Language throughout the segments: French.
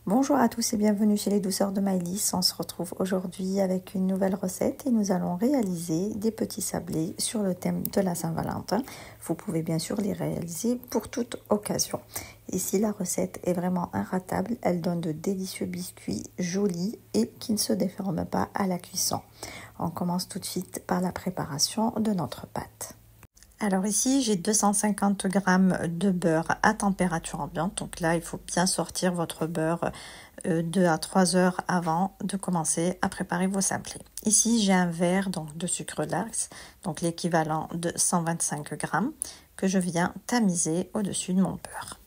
Bonjour à tous et bienvenue chez les douceurs de Maëlys. On se retrouve aujourd'hui avec une nouvelle recette et nous allons réaliser des petits sablés sur le thème de la Saint-Valentin. Vous pouvez bien sûr les réaliser pour toute occasion. Ici, la recette est vraiment inratable. Elle donne de délicieux biscuits jolis et qui ne se déforment pas à la cuisson. On commence tout de suite par la préparation de notre pâte. Alors ici, j'ai 250 g de beurre à température ambiante. Donc là, il faut bien sortir votre beurre 2 à 3 heures avant de commencer à préparer vos sablés. Ici, j'ai un verre de sucre glace, donc l'équivalent de 125 g, que je viens tamiser au-dessus de mon beurre.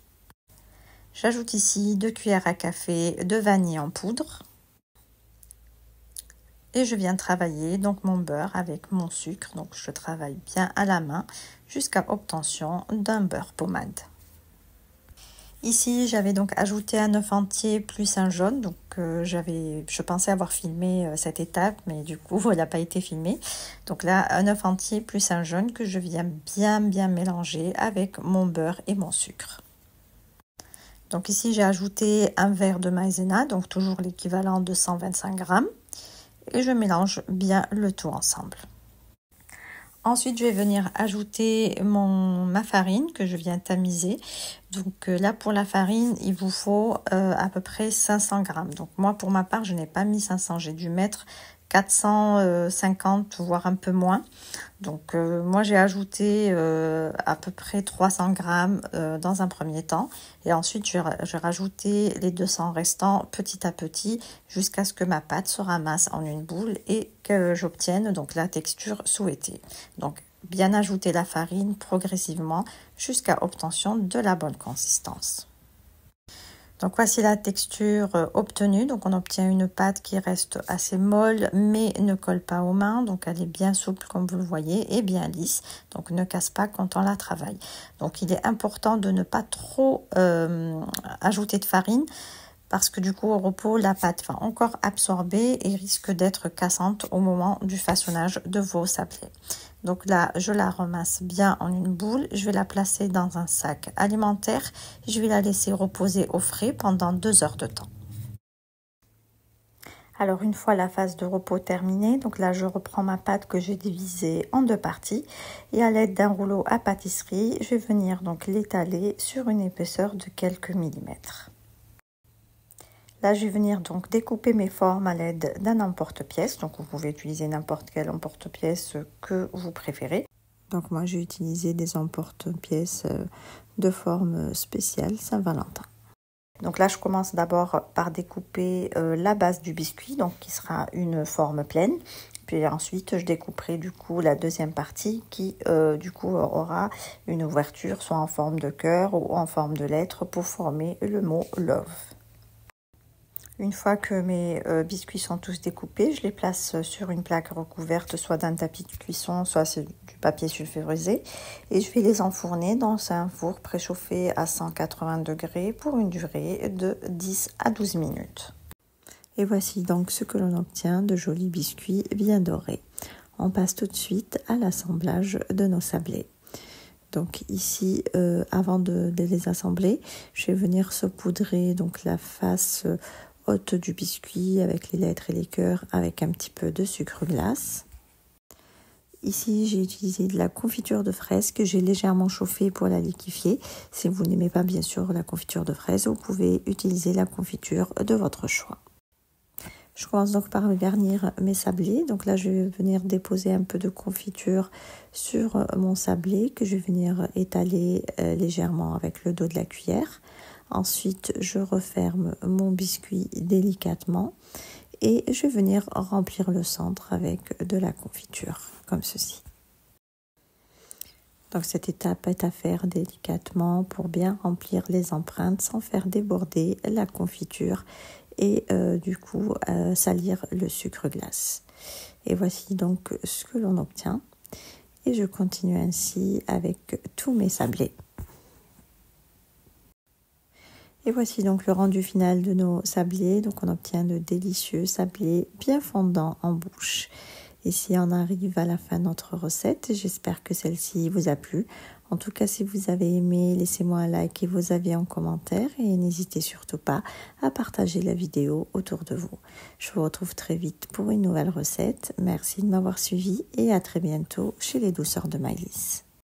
J'ajoute ici 2 cuillères à café de vanille en poudre. Et je viens travailler donc mon beurre avec mon sucre. Donc je travaille bien à la main jusqu'à obtention d'un beurre pommade. Ici, j'avais donc ajouté un œuf entier plus un jaune. Donc je pensais avoir filmé cette étape, mais du coup, elle n'a pas été filmée. Donc là, un œuf entier plus un jaune que je viens bien mélanger avec mon beurre et mon sucre. Donc ici, j'ai ajouté un verre de maïzena, donc toujours l'équivalent de 125 g. Et je mélange bien le tout ensemble. Ensuite, je vais venir ajouter ma farine que je viens tamiser. Donc là, pour la farine, il vous faut à peu près 500 g. Donc moi, pour ma part, je n'ai pas mis 500. J'ai dû mettre 450, voire un peu moins. Donc moi, j'ai ajouté à peu près 300 g dans un premier temps. Et ensuite, je vais rajouter les 200 restants petit à petit jusqu'à ce que ma pâte se ramasse en une boule et que j'obtienne donc la texture souhaitée. Donc, bien ajouter la farine progressivement jusqu'à obtention de la bonne consistance. Donc voici la texture obtenue. Donc on obtient une pâte qui reste assez molle mais ne colle pas aux mains. Donc elle est bien souple comme vous le voyez et bien lisse. Donc ne casse pas quand on la travaille. Donc il est important de ne pas trop ajouter de farine parce que du coup au repos la pâte va encore absorber et risque d'être cassante au moment du façonnage de vos sablés. Donc là, je la ramasse bien en une boule. Je vais la placer dans un sac alimentaire. Je vais la laisser reposer au frais pendant 2 heures de temps. Alors, une fois la phase de repos terminée, donc là, je reprends ma pâte que j'ai divisée en 2 parties. Et à l'aide d'un rouleau à pâtisserie, je vais venir donc l'étaler sur une épaisseur de quelques millimètres. Là, je vais venir donc découper mes formes à l'aide d'un emporte-pièce. Donc, vous pouvez utiliser n'importe quel emporte-pièce que vous préférez. Donc, moi, j'ai utilisé des emporte-pièces de forme spéciale Saint-Valentin. Donc là, je commence d'abord par découper la base du biscuit, donc qui sera une forme pleine. Puis ensuite, je découperai du coup la deuxième partie qui du coup aura une ouverture soit en forme de cœur ou en forme de lettre pour former le mot love. Une fois que mes biscuits sont tous découpés, je les place sur une plaque recouverte soit d'un tapis de cuisson, soit du papier sulfurisé. Et je vais les enfourner dans un four préchauffé à 180 degrés pour une durée de 10 à 12 minutes. Et voici donc ce que l'on obtient de jolis biscuits bien dorés. On passe tout de suite à l'assemblage de nos sablés. Donc ici, avant de les assembler, je vais venir saupoudrer donc la face haute du biscuit avec les lettres et les cœurs avec un petit peu de sucre glace. Ici, j'ai utilisé de la confiture de fraises que j'ai légèrement chauffée pour la liquéfier. Si vous n'aimez pas bien sûr la confiture de fraises, vous pouvez utiliser la confiture de votre choix. Je commence donc par garnir mes sablés. Donc là, je vais venir déposer un peu de confiture sur mon sablé que je vais venir étaler légèrement avec le dos de la cuillère. Ensuite, je referme mon biscuit délicatement et je vais venir remplir le centre avec de la confiture, comme ceci. Donc cette étape est à faire délicatement pour bien remplir les empreintes sans faire déborder la confiture et du coup salir le sucre glace. Et voici donc ce que l'on obtient. Et je continue ainsi avec tous mes sablés. Et voici donc le rendu final de nos sablés. Donc on obtient de délicieux sablés bien fondants en bouche. Ici on arrive à la fin de notre recette. J'espère que celle-ci vous a plu. En tout cas, si vous avez aimé, laissez-moi un like et vos avis en commentaire et n'hésitez surtout pas à partager la vidéo autour de vous. Je vous retrouve très vite pour une nouvelle recette. Merci de m'avoir suivi et à très bientôt chez les douceurs de Maëlys.